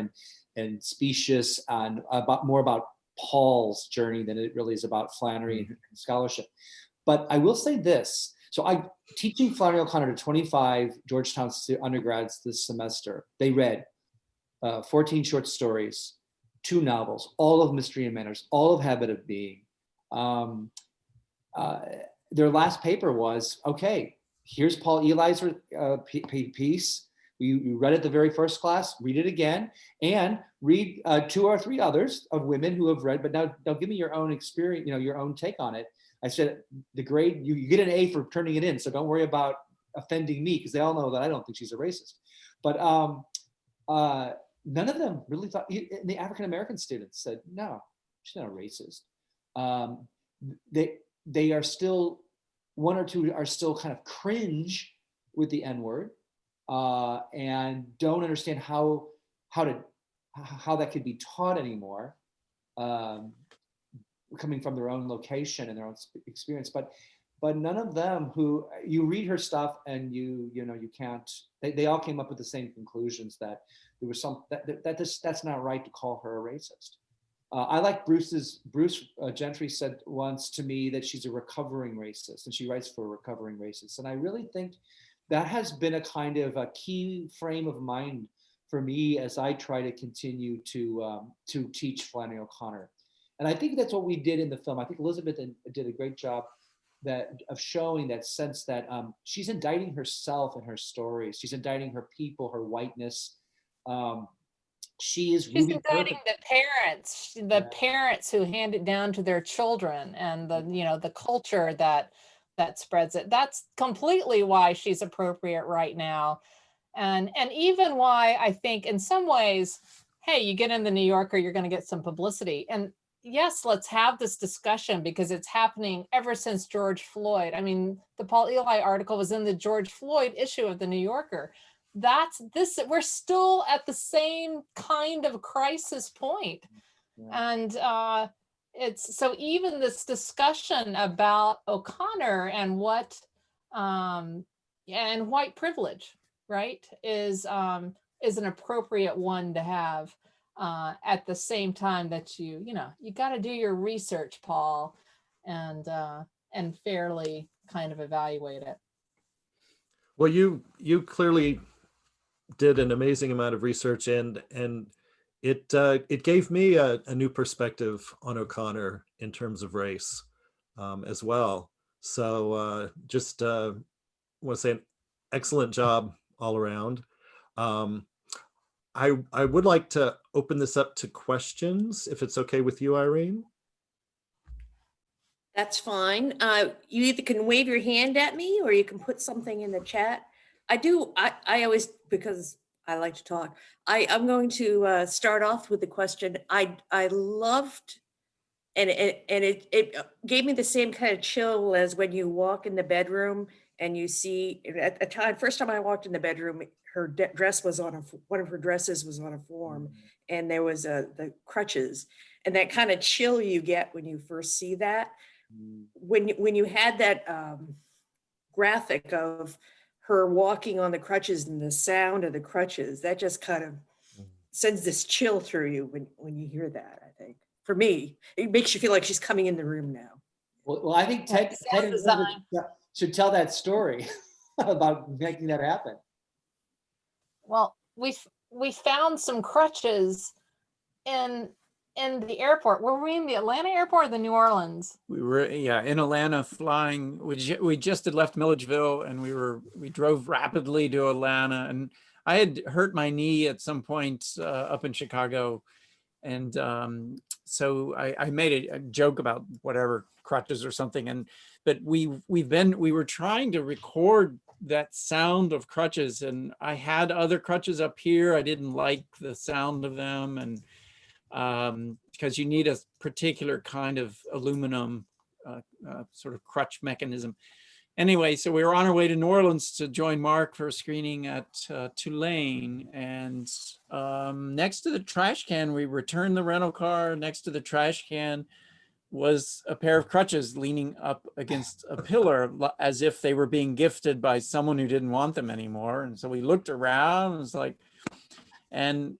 and specious, and more about Paul's journey than it really is about Flannery and scholarship. But I will say this. So I'm teaching Flannery O'Connor to 25 Georgetown undergrads this semester. They read 14 short stories, 2 novels, all of Mystery and Manners, all of Habit of Being. Their last paper was, okay, here's Paul Eli's piece. You read it the very first class, read it again, and read 2 or 3 others of women who have read, but now give me your own experience, you know, your own take on it. I said, the grade, you get an A for turning it in, so don't worry about offending me, because they all know that I don't think she's a racist. But none of them really thought, the African-American students said, no, she's not a racist. They are still, 1 or 2 are still kind of cringe with the N-word, and don't understand how that could be taught anymore, coming from their own location and their own experience. But none of them, who you read her stuff and you know you can't, they all came up with the same conclusions, that there was that's not right to call her a racist. I like Bruce Gentry said once to me that she's a recovering racist, and she writes for recovering racists. And I really think that has been a kind of a key frame of mind for me as I try to continue to teach Flannery O'Connor. And I think that's what we did in the film. I think Elizabeth did a great job of showing that sense that she's indicting herself and her stories. She's indicting her people, her whiteness. She's indicting the parents who hand it down to their children, and the culture that spreads it. That's completely why she's appropriate right now, and even why I think in some ways, hey, you get in the New Yorker, you're going to get some publicity, and yes, let's have this discussion because it's happening ever since George Floyd. I mean, the Paul Eli article was in the George Floyd issue of the New Yorker. That's this, we're still at the same kind of crisis point. Yeah. And it's so even this discussion about O'Connor and what and white privilege, right, is an appropriate one to have at the same time that you got to do your research, Paul, and fairly kind of evaluate it. Well, you clearly did an amazing amount of research, and it gave me a new perspective on O'Connor in terms of race as well. So just want to say an excellent job all around. I would like to open this up to questions, if it's okay with you, Irene. That's fine. You either can wave your hand at me or you can put something in the chat. I always, because I like to talk, I'm going to start off with the question. I loved, and it gave me the same kind of chill as when you walk in the bedroom and you see, at the time, first time I walked in the bedroom, her dress was on one of her dresses was on a form, and there was the crutches, and that kind of chill you get when you first see that. When you had that graphic of her walking on the crutches and the sound of the crutches, that just kind of sends this chill through you when you hear that. I think for me, it makes you feel like she's coming in the room now. Well, I think Ted and Elizabeth should tell that story about making that happen. Well, we found some crutches in the airport. Were we in the Atlanta airport or the New Orleans? We were, yeah, in Atlanta flying. We just had left Milledgeville, and we drove rapidly to Atlanta. And I had hurt my knee at some point up in Chicago, and so I made a joke about whatever crutches or something. But we were trying to record that sound of crutches, and I had other crutches up here. I didn't like the sound of them, and because you need a particular kind of aluminum sort of crutch mechanism. Anyway, so we were on our way to New Orleans to join Mark for a screening at Tulane, and next to the trash can, we returned the rental car. Next to the trash can was a pair of crutches leaning up against a pillar as if they were being gifted by someone who didn't want them anymore. And so we looked around and it was like, and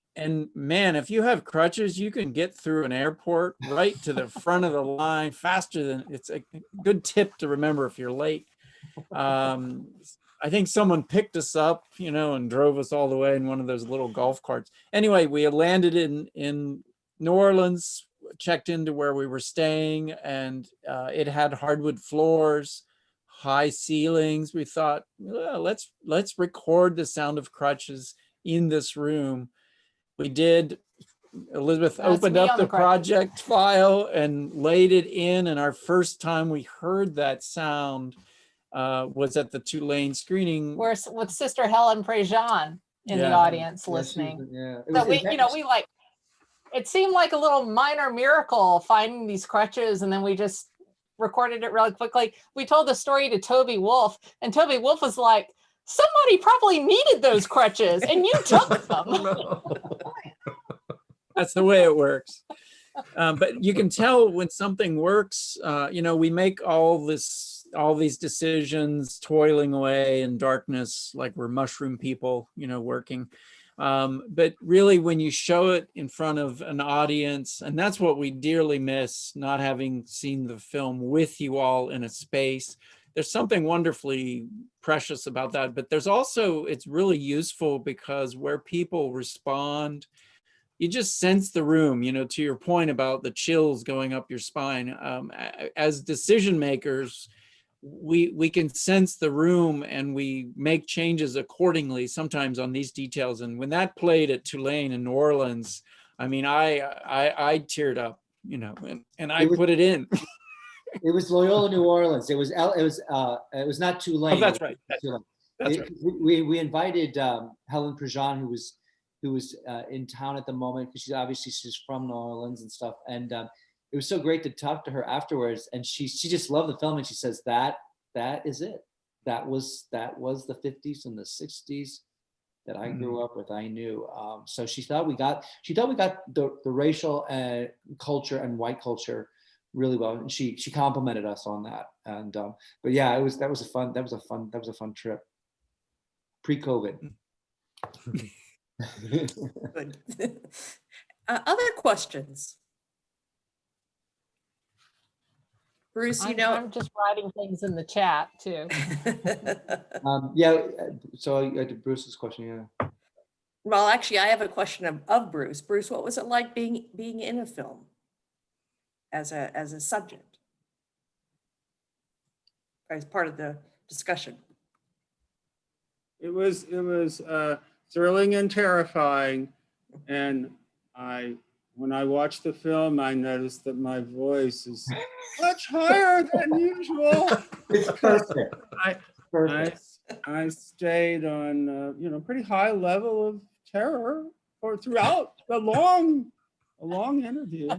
man, if you have crutches, you can get through an airport right to the front of the line faster than, it's a good tip to remember if you're late. I think someone picked us up, and drove us all the way in one of those little golf carts. Anyway, we had landed in New Orleans, checked into where we were staying, and it had hardwood floors, high ceilings. We thought, well, let's record the sound of crutches in this room. We did. Elizabeth opened up the project file and laid it in, and our first time we heard that sound was at the Tulane screening, with Sister Helen Prejean in the audience listening. So we like, it seemed like a little minor miracle finding these crutches, and then we just recorded it really quickly. We told the story to Toby Wolf, and Toby Wolf was like, somebody probably needed those crutches and you took them. That's the way it works. But you can tell when something works. We make all these decisions toiling away in darkness, like we're mushroom people, working. But really, when you show it in front of an audience, and that's what we dearly miss, not having seen the film with you all in a space. There's something wonderfully precious about that. But there's also, it's really useful because where people respond, you just sense the room, to your point about the chills going up your spine. As decision makers, we can sense the room and we make changes accordingly sometimes on these details. And when that played at Tulane in New Orleans, I mean, I teared up, and I put it in. It was Loyola New Orleans. It was not Tulane. Oh, that's right. That's right. We invited Helen Prejean, who was in town at the moment, because she's from New Orleans and stuff. And it was so great to talk to her afterwards, and she just loved the film, and she says that is it. That was the 50s and the 60s that I grew up with. I knew. So she thought we got the racial culture and white culture really well, and she complimented us on that. And but yeah, that was a fun trip. Pre-COVID. Good. Other questions? Bruce, you know. I'm just writing things in the chat too. Yeah, so I did Bruce's question, yeah. Well, actually, I have a question of Bruce. Bruce, what was it like being in a film as a subject, as part of the discussion? It was thrilling and terrifying, and when I watched the film, I noticed that my voice is much higher than usual. It's perfect. I stayed on pretty high level of terror throughout a long interview.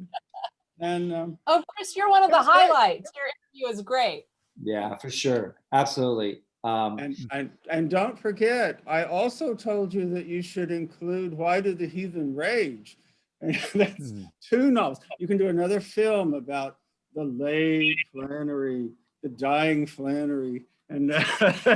And Oh, Chris, you're one of the highlights. Your interview is great. Yeah, for sure, absolutely. And don't forget, I also told you that you should include Why Did the Heathen Rage? And that's 2 novels. You can do another film about the late Flannery, the dying Flannery, and that's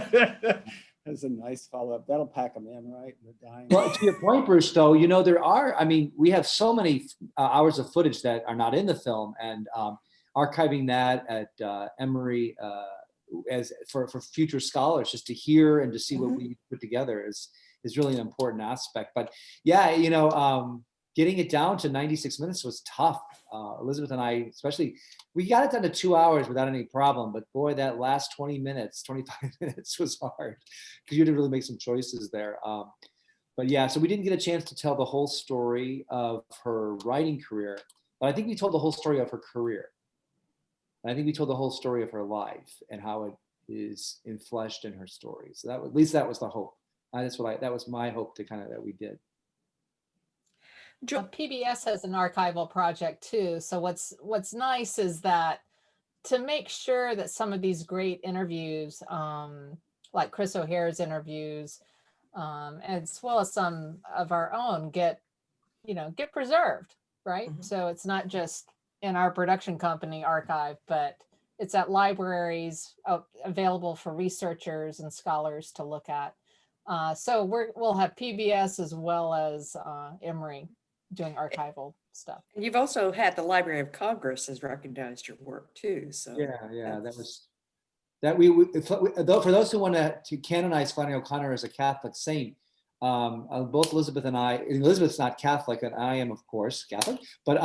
a nice follow-up. That'll pack them in, right? The dying. Well, to your point, Bruce, though, we have so many hours of footage that are not in the film, and archiving that at Emory as for future scholars, just to hear and to see what we put together is really an important aspect. But yeah, getting it down to 96 minutes was tough. Elizabeth and I, especially, we got it down to 2 hours without any problem. But boy, that last 20 minutes, 25 minutes was hard because you had to really make some choices there. But yeah, so we didn't get a chance to tell the whole story of her writing career, but I think we told the whole story of her career. And I think we told the whole story of her life and how it is enfleshed in her story. So at least that was the hope. That was my hope that we did. PBS has an archival project too. So what's nice is that to make sure that some of these great interviews, like Chris O'Hare's interviews, as well as some of our own, get preserved, right? So it's not just in our production company archive, but it's at libraries available for researchers and scholars to look at. So we'll have PBS as well as Emory doing archival stuff. And you've also had the Library of Congress has recognized your work too. So yeah, for those who want to canonize Flannery O'Connor as a Catholic saint, both Elizabeth and I. Elizabeth's not Catholic, and I am, of course, Catholic. But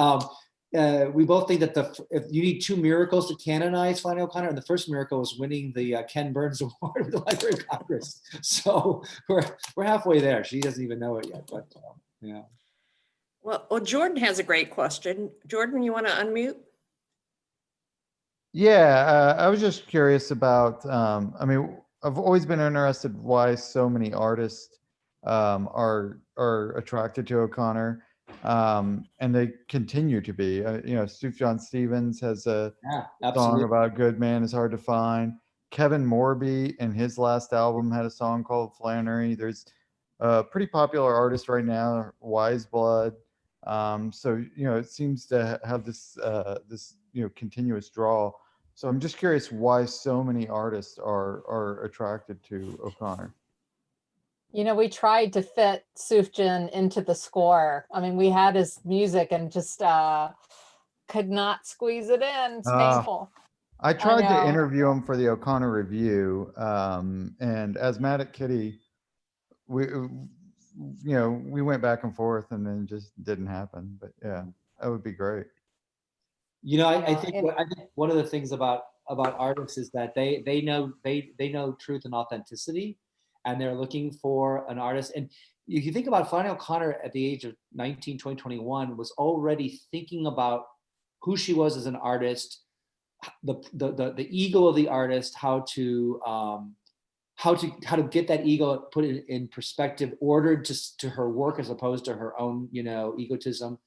we both think that if you need 2 miracles to canonize Flannery O'Connor, and the first miracle was winning the Ken Burns Award with the Library of Congress. So we're halfway there. She doesn't even know it yet, but yeah. Well, Jordan has a great question. Jordan, you want to unmute? Yeah, I was just curious about, I've always been interested why so many artists are attracted to O'Connor, and they continue to be. Sufjan Stevens has a song about "Good Man is Hard to Find." Kevin Morby in his last album had a song called "Flannery." There's a pretty popular artist right now, Wise Blood. So it seems to have this continuous draw. So I'm just curious why so many artists are attracted to O'Connor. We tried to fit Sufjan into the score. I mean, we had his music and just could not squeeze it in. It's painful. I tried to interview him for the O'Connor Review, and Asthmatic Kitty, we went back and forth, and then just didn't happen. But yeah, that would be great. I think one of the things about artists is that they know truth and authenticity, and they're looking for an artist. And if you think about Flannery O'Connor at the age of 19, 20, 21, was already thinking about who she was as an artist, the ego of the artist, how to get that ego put in perspective, ordered to her work as opposed to her own egotism.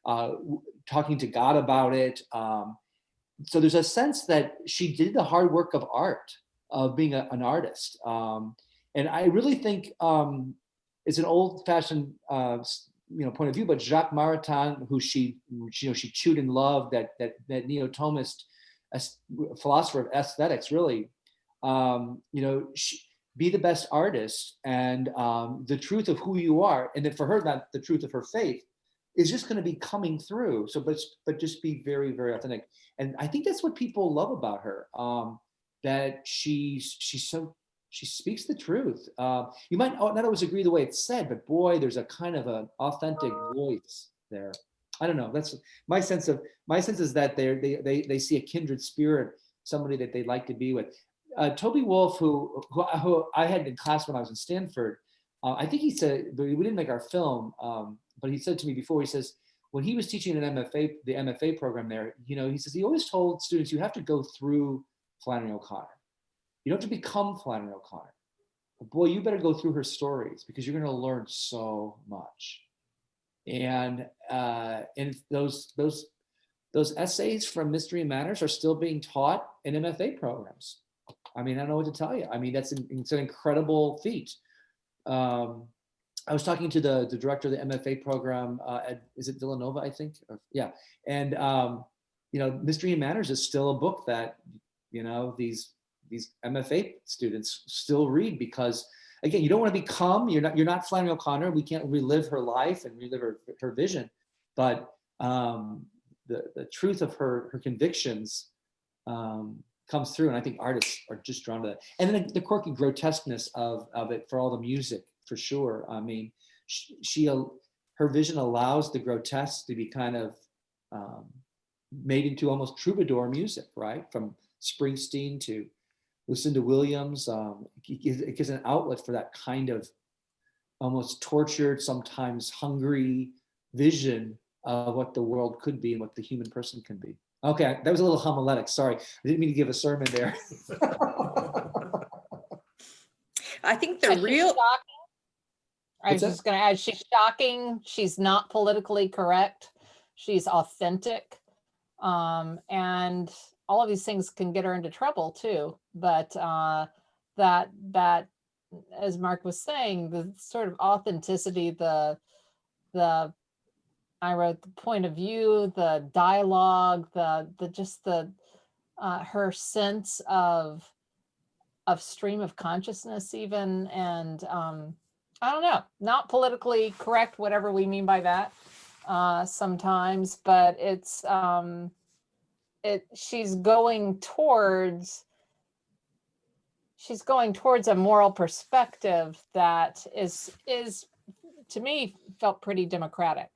talking to God about it. So there's a sense that she did the hard work of art, of being an artist. And I really think it's an old-fashioned point of view, but Jacques Maritain, who she chewed and loved, that neo-Thomist philosopher of aesthetics, really, be the best artist, and the truth of who you are, and then for her, not the truth of her faith, is just going to be coming through. So, but just be very, very authentic. And I think that's what people love about her, that she speaks the truth. You might not always agree the way it's said, but boy, there's a kind of an authentic voice there. I don't know. That's my sense is that they see a kindred spirit, somebody that they'd like to be with. Toby Wolf, who I had in class when I was in Stanford, I think he said, but we didn't make our film, but he said to me before, he says, when he was teaching an MFA, the MFA program there, he says he always told students, you have to go through Flannery O'Connor. You don't have to become Flannery O'Connor. But boy, you better go through her stories, because you're going to learn so much. And those essays from Mystery and Manners are still being taught in MFA programs. I mean, I don't know what to tell you. I mean, it's an incredible feat. I was talking to the director of the MFA program is it Villanova, I think? Yeah. And, Mystery and Manners is still a book that, these MFA students still read, because again, you don't want to become, you're not Flannery O'Connor. We can't relive her life and relive her vision, but the truth of her convictions comes through. And I think artists are just drawn to that. And then the quirky grotesqueness of it, for all the music, for sure. I mean, her vision allows the grotesque to be kind of made into almost troubadour music, right? From Springsteen to Lucinda Williams. It gives an outlet for that kind of almost tortured, sometimes hungry vision of what the world could be and what the human person can be. Okay, that was a little homiletic. Sorry, I didn't mean to give a sermon there. I think the real. I was just going to add, she's shocking. She's not politically correct. She's authentic. And all of these things can get her into trouble too. But that, as Mark was saying, the sort of authenticity, I wrote the point of view, the dialogue, her sense of stream of consciousness even, and I don't know, not politically correct, whatever we mean by that sometimes, but it's she's going towards a moral perspective that is to me felt pretty democratic.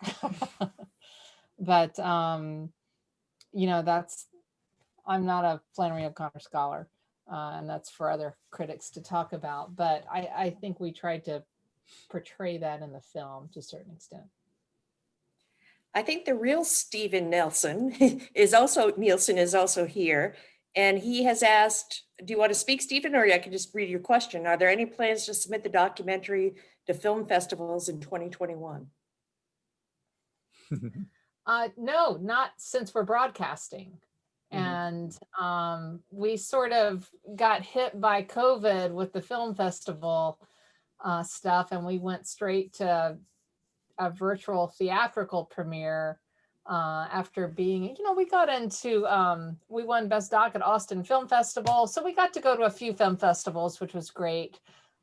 But I'm not a Flannery O'Connor scholar, and that's for other critics to talk about, but I think we tried to portray that in the film to a certain extent. I think the real Stephen Nielsen is also here, and he has asked, do you want to speak, Stephen, or I can just read your question? Are there any plans to submit the documentary to film festivals in 2021? No, not since we're broadcasting. And we sort of got hit by COVID with the film festival stuff, and we went straight to a virtual theatrical premiere after being, we got into, we won Best Doc at Austin Film Festival. So we got to go to a few film festivals, which was great.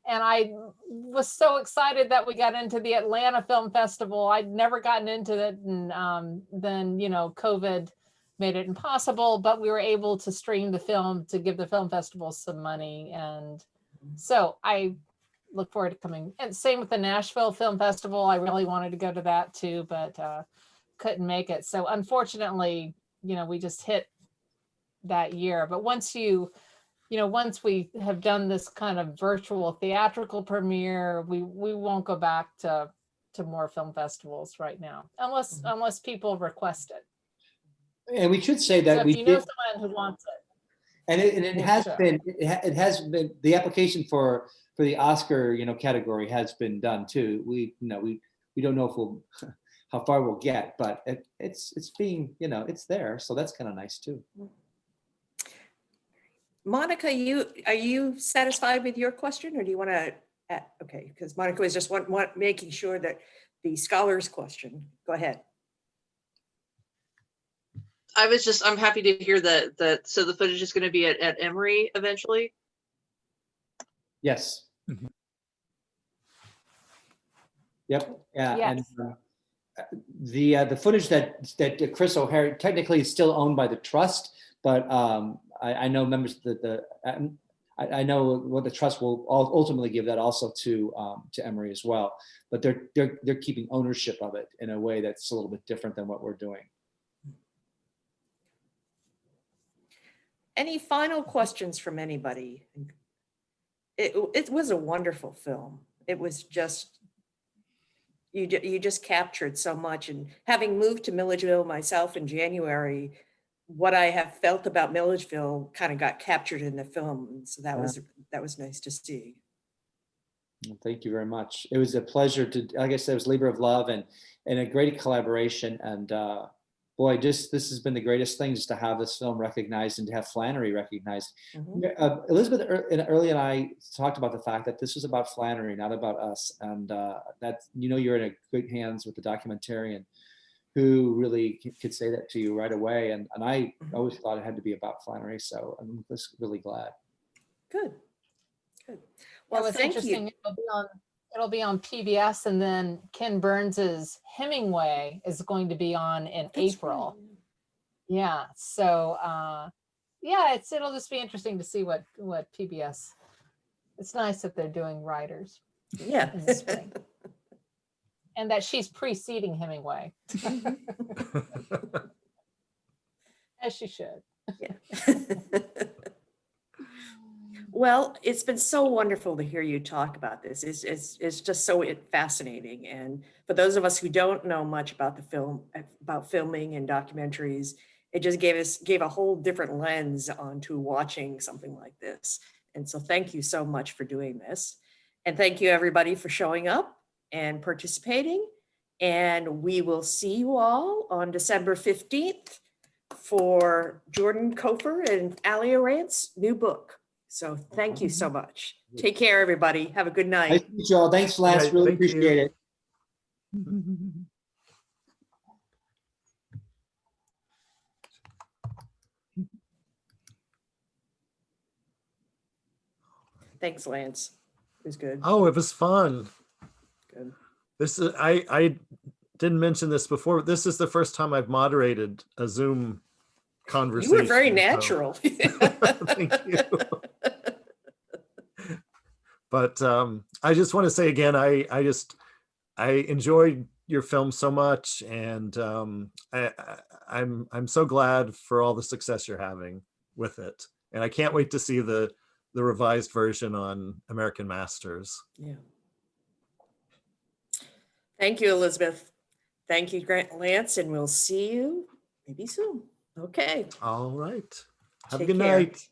And I was so excited that we got into the Atlanta Film Festival. I'd never gotten into it. And then, COVID made it impossible, but we were able to stream the film to give the film festival some money. And so I look forward to coming. And same with the Nashville Film Festival. I really wanted to go to that too, but couldn't make it. So unfortunately, we just hit that year. But once once we have done this kind of virtual theatrical premiere, we won't go back to more film festivals right now, unless people request it. And we should say that so if you know someone who wants it. And it has been, it has been, the application for the Oscar, category has been done too. We don't know if how far we'll get, but it's being, you know, it's there. So that's kind of nice too. Monica, are you satisfied with your question, or do you want to, okay, because Monica was just making sure that the scholar's question, go ahead. I'm happy to hear that so the footage is going to be at Emory eventually. Yes. Yep. Yeah. Yes. And the footage that Chris O'Hare, technically is still owned by the trust, but I know members that I know what the trust will ultimately give that also to Emory as well. But they're keeping ownership of it in a way that's a little bit different than what we're doing. Any final questions from anybody? It was a wonderful film. It was just, you just captured so much. And having moved to Milledgeville myself in January, what I have felt about Milledgeville kind of got captured in the film. So that was nice to see. Thank you very much. It was a pleasure to, like I said, it was labor of love and a great collaboration. And boy, this has been the greatest thing, just to have this film recognized and to have Flannery recognized. Elizabeth early and I talked about the fact that this was about Flannery, not about us. And that, you know, you're in a good hands with the documentarian who really could say that to you right away. And I always thought it had to be about Flannery. So I'm just really glad. Good. Well, it's thank interesting. you. It'll be on PBS, and then Ken Burns's Hemingway is going to be on in April. Right. Yeah. So yeah, it'll just be interesting to see what PBS. It's nice that they're doing writers Yeah. in the spring. And that she's preceding Hemingway. As she should. Yeah. Well, it's been so wonderful to hear you talk about this. It's just so fascinating. And for those of us who don't know much about about filming and documentaries, it just gave a whole different lens onto watching something like this. And so thank you so much for doing this. And thank you everybody for showing up and participating. And we will see you all on December 15th for Jordan Kofer and Ali Arant's new book. So thank you so much. Take care, everybody. Have a good night. Nice to meet you all. Thanks, Lance. Yeah, Really thank you. appreciate it. Thanks, Lance. It was good. Oh, it was fun. Good. This is, I didn't mention this before, but this is the first time I've moderated a Zoom conversation. You were very so- natural. Thank you. But I just want to say again, I enjoyed your film so much, and I'm so glad for all the success you're having with it, and I can't wait to see the revised version on American Masters. Yeah. Thank you, Elizabeth. Thank you, Lance, and we'll see you maybe soon. Okay. All right. Have a Take good care. night.